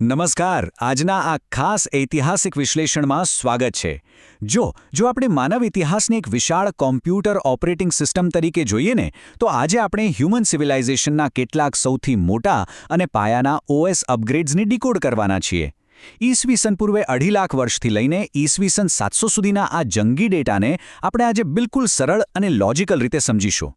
નમસ્કાર. આજના આ ખાસ ઐતિહાસિક વિશ્લેષણમાં સ્વાગત છે. જો આપણે માનવ ઇતિહાસને એક વિશાળ કોમ્પ્યુટર ઓપરેટિંગ સિસ્ટમ તરીકે જોઈએ ને, તો આજે આપણે હ્યુમન સિવિલાઇઝેશનના કેટલાક સૌથી મોટા અને પાયાના ઓએસ અપગ્રેડ્સને ડીકોડ કરવાના છીએ. ઈસવીસન પૂર્વે 2.5 લાખ વર્ષથી લઈને ઈસવીસન 700 સુધીના આ જંગી ડેટાને આપણે આજે બિલકુલ સરળ અને લોજિકલ રીતે સમજીશું.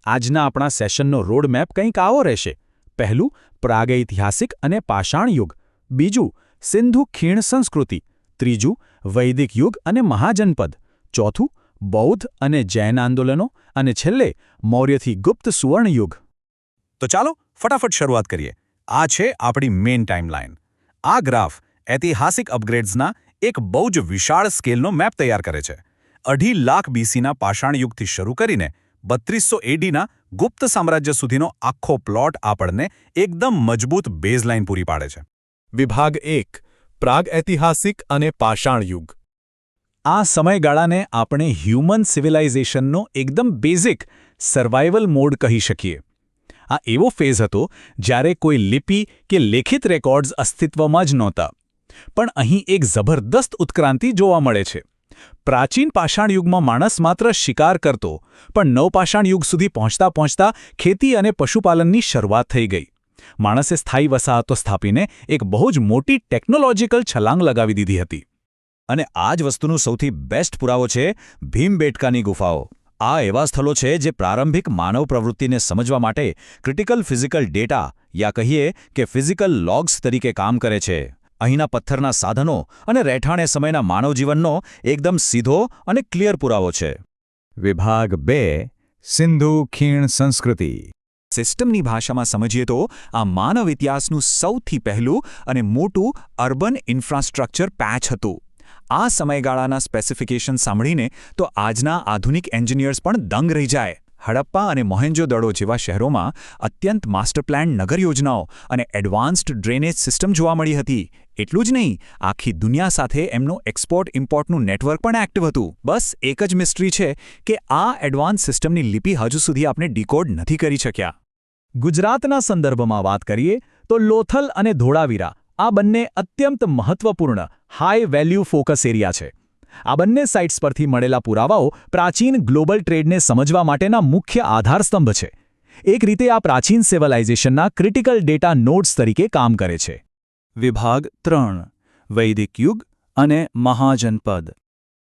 આજના આપણા સેશનનો રોડમેપ કંઈક આવો રહેશે. પહેલું, પ્રાગૈતિહાસિક અને પાષાણ યુગ. બીજું, સિંધુ ખીણ સંસ્કૃતિ. ત્રીજું, વૈદિક યુગ અને મહાજનપદ. ચોથું, બૌદ્ધ અને જૈન આંદોલનો. અને છેલ્લે, મૌર્યથી ગુપ્ત સુવર્ણ યુગ. તો ચાલો ફટાફટ શરૂઆત કરીએ. આ છે આપણી મેઇન ટાઈમલાઈન. આ ગ્રાફ ઐતિહાસિક અપગ્રેડ્સના એક બહુ જ વિશાળ સ્કેલનો મેપ તૈયાર કરે છે. 2.5 લાખ બીસીના પાષાણ યુગથી શરૂ કરીને 3200 એડીના ગુપ્ત સામ્રાજ્ય સુધીનો આખો પ્લોટ આપણને એકદમ મજબૂત બેઝલાઇન પૂરી પાડે છે. વિભાગ 1, પ્રાગઐતિહાસિક અને પાષાણ યુગ. આ સમયગાળાને આપણે હ્યુમન સિવિલાઇઝેશનનો એકદમ બેઝિક સર્વાઇવલ મોડ કહી શકીએ. આ એવો ફેઝ હતો જ્યારે કોઈ લિપિ કે લેખિત રેકોર્ડ્સ અસ્તિત્વમાં જ નહોતા. પણ અહીં એક જબરદસ્ત ઉત્ક્રાંતિ જોવા મળે છે. પ્રાચીન પાષાણ યુગમાં માણસ માત્ર શિકાર કરતો, પણ નવપાષાણ યુગ સુધી પહોંચતા પહોંચતા ખેતી અને પશુપાલનની શરૂઆત થઈ ગઈ. માણસે સ્થાયી વસાહતો સ્થાપીને એક બહુ જ મોટી ટેકનોલોજીકલ છલાંગ લગાવી દીધી હતી. અને આ જ વસ્તુનો સૌથી બેસ્ટ પુરાવો છે ભીમબેટકાની ગુફાઓ. આ એવા સ્થળો છે જે પ્રારંભિક માનવ પ્રવૃત્તિને સમજવા માટે ક્રિટિકલ ફિઝિકલ ડેટા યા કહીએ કે ફિઝિકલ લોગ્સ તરીકે કામ કરે છે. અહીંના પથ્થરના સાધનો અને રહેઠાણે સમયના માનવ જીવનનો એકદમ સીધો અને ક્લિયર પુરાવો છે. વિભાગ 2, સિંધુ ખીણ સંસ્કૃતિ. સિસ્ટમની ભાષામાં સમજીએ તો આ માનવ ઇતિહાસનું સૌથી પહેલું અને મોટું અર્બન ઇન્ફ્રાસ્ટ્રક્ચર પેચ હતું. આ સમયગાળાના સ્પેસિફિકેશન સાંભળીને તો આજના આધુનિક એન્જિનિયર્સ પણ દંગ રહી જાય. હડપ્પા અને મોહેન્જો-દડો જેવા શહેરોમાં અત્યંત માસ્ટર પ્લાન નગર યોજનાઓ અને એડવાન્સ્ડ ડ્રેનેજ સિસ્ટમ જોવા મળી હતી. એટલું જ નહીં, આખી દુનિયા સાથે એમનું એક્સપોર્ટ ઇમ્પોર્ટનું નેટવર્ક પણ એક્ટિવ હતું. બસ એક જ મિસ્ટ્રી છે કે આ એડવાન્સ સિસ્ટમની લિપિ હજુ સુધી આપણે ડીકોડ નથી કરી શક્યા. ગુજરાતના સંદર્ભમાં વાત કરીએ તો લોથલ અને ધોળાવીરા આ બંને અત્યંત મહત્વપૂર્ણ હાઈ વેલ્યુ ફોકસ એરિયા છે. આ બંને સાઇટ્સ પરથી મળેલા પુરાવાઓ પ્રાચીન ગ્લોબલ ટ્રેડને સમજવા માટેના મુખ્ય આધારસ્તંભ છે. એક રીતે આ પ્રાચીન સિવિલાઇઝેશનના ક્રિટિકલ ડેટા નોડ્સ તરીકે કામ કરે છે. વિભાગ 3, વૈદિક યુગ અને મહાજનપદ.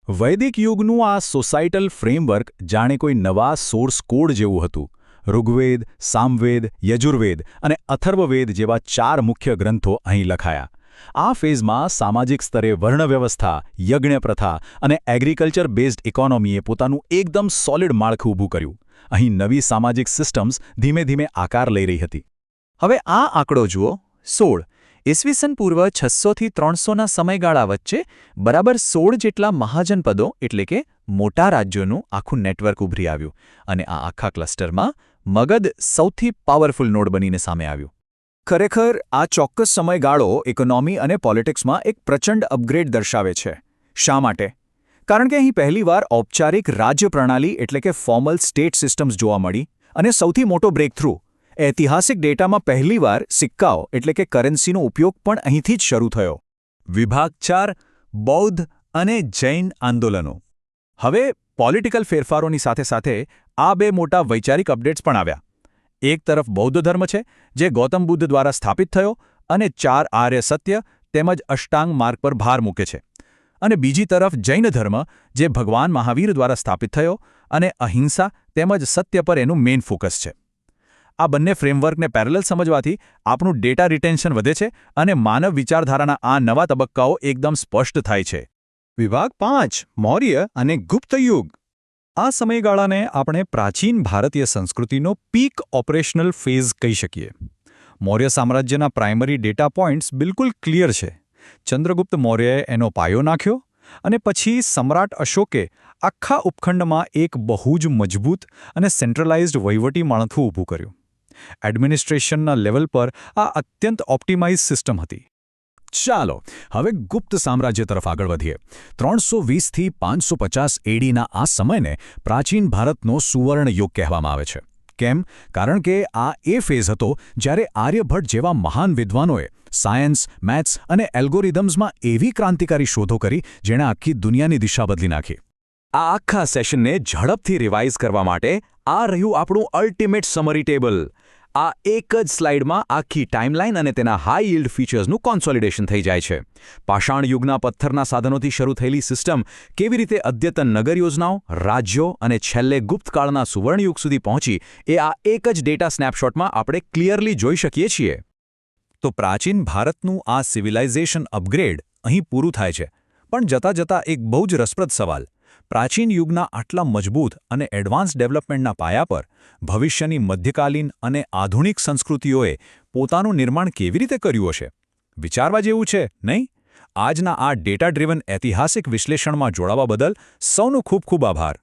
વૈદિક યુગનું આ સોસાયટલ ફ્રેમવર્ક જાણે કોઈ નવા સોર્સ કોડ જેવું હતું. ઋગ્વેદ, સામવેદ, યજુર્વેદ અને અથર્વવેદ જેવા 4 મુખ્ય ગ્રંથો અહીં લખાયા. આ ફેઝમાં સામાજિક સ્તરે વર્ણવ્યવસ્થા, યજ્ઞ પ્રથા અને એગ્રીકલ્ચર બેઝડ ઇકોનોમીએ પોતાનું એકદમ સોલિડ માળખું ઊભું કર્યું. અહીં નવી સામાજિક સિસ્ટમ્સ ધીમે ધીમે આકાર લઈ રહી હતી. હવે આ આંકડો જુઓ, 16. ઈસવીસન પૂર્વ 600 થી 300ના સમયગાળા વચ્ચે બરાબર 16 જેટલા મહાજનપદો એટલે કે મોટા રાજ્યોનું આખું નેટવર્ક ઉભરી આવ્યું. અને આ આખા ક્લસ્ટરમાં મગધ સૌથી પાવરફુલ નોડ બનીને સામે આવ્યું. ખરેખર આ ચોક્કસ સમયગાળો ઇકોનોમી અને પોલિટિક્સમાં એક પ્રચંડ અપગ્રેડ દર્શાવે છે. શા માટે? કારણ કે અહીં પહેલીવાર ઔપચારિક રાજ્ય પ્રણાલી એટલે કે ફોર્મલ સ્ટેટ સિસ્ટમ્સ જોવા મળી. અને સૌથી મોટો બ્રેકથ્રુ, ઐતિહાસિક ડેટામાં પહેલીવાર સિક્કાઓ એટલે કે કરન્સીનો ઉપયોગ પણ અહીંથી જ શરૂ થયો. વિભાગ 4, બૌદ્ધ અને જૈન આંદોલનો. હવે પોલિટિકલ ફેરફારોની સાથે સાથે આ 2 મોટા વૈચારિક અપડેટ્સ પણ આવ્યા. એક તરફ બૌદ્ધ ધર્મ છે, જે ગૌતમ બુદ્ધ દ્વારા સ્થાપિત થયો અને 4 આર્ય સત્ય તેમજ અષ્ટાંગ માર્ગ પર ભાર મૂકે છે. અને બીજી તરફ જૈન ધર્મ, જે ભગવાન મહાવીર દ્વારા સ્થાપિત થયો અને અહિંસા તેમજ સત્ય પર એનું મેઇન ફોકસ છે. આ બંને ફ્રેમવર્કને પેરેલલ સમજવાથી આપણું ડેટા રિટેન્શન વધે છે અને માનવ વિચારધારાના આ નવા તબક્કાઓ એકદમ સ્પષ્ટ થાય છે. વિભાગ 5, મૌર્ય અને ગુપ્ત યુગ. આ સમયગાળાને આપણે પ્રાચીન ભારતીય સંસ્કૃતિનો પીક ઓપરેશનલ ફેઝ કહી શકીએ. મૌર્ય સામ્રાજ્યના પ્રાઇમરી ડેટા પોઇન્ટ્સ બિલકુલ ક્લિયર છે. ચંદ્રગુપ્ત મૌર્યએ એનો પાયો નાખ્યો અને પછી સમ્રાટ અશોકે આખા ઉપખંડમાં એક બહુ જ મજબૂત અને સેન્ટ્રલાઇઝ્ડ વહીવટી માળખું ઊભું કર્યું. એડમિનિસ્ટ્રેશનના લેવલ પર આ અત્યંત ઓપ્ટિમાઇઝ સિસ્ટમ હતી. ચાલો હવે ગુપ્ત સામ્રાજ્ય તરફ આગળ વધીએ. 320 થી 550 એડીના આ સમયને પ્રાચીન ભારતનો સુવર્ણ યુગ કહેવામાં આવે છે. કેમ? કારણ કે આ એ ફેઝ હતો જ્યારે આર્યભટ્ટ જેવા મહાન વિદ્વાનોએ સાયન્સ, મેથ્સ અને એલ્ગોરિધમ્સમાં એવી ક્રાંતિકારી શોધો કરી જેણે આખી દુનિયાની દિશા બદલી નાખી. આ આખા સેશનને ઝડપથી રિવાઇઝ કરવા માટે આ રહ્યું આપણું અલ્ટિમેટ સમરી ટેબલ. આ એક જ સ્લાઇડમાં આખી ટાઇમલાઇન અને તેના હાઈ યીલ્ડ ફીચર્સનું કોન્સોલિડેશન થઈ જાય છે. પાષાણ યુગના પથ્થરના સાધનોથી શરૂ થયેલી સિસ્ટમ કેવી રીતે અદ્યતન નગર યોજનાઓ, રાજ્યો અને છેલ્લે ગુપ્તકાળના સુવર્ણયુગ સુધી પહોંચી એ આ એક જ ડેટા સ્નેપશોટમાં આપણે ક્લિયરલી જોઈ શકીએ છીએ. તો પ્રાચીન ભારતનું આ સિવિલાઇઝેશન અપગ્રેડ અહીં પૂરું થાય છે. પણ જતાં જતાં એક બહુ જ રસપ્રદ સવાલ: પ્રાચીન યુગના આટલા મજબૂત અને એડવાન્સ ડેવલપમેન્ટના પાયા પર ભવિષ્યની મધ્યકાલીન અને આધુનિક સંસ્કૃતિઓએ પોતાનું નિર્માણ કેવી રીતે કર્યું હશે? વિચારવા જેવું છે, નહીં? આજના આ ડેટા ડ્રિવન ઐતિહાસિક વિશ્લેષણમાં જોડાવા બદલ સૌનો ખૂબ ખૂબ આભાર.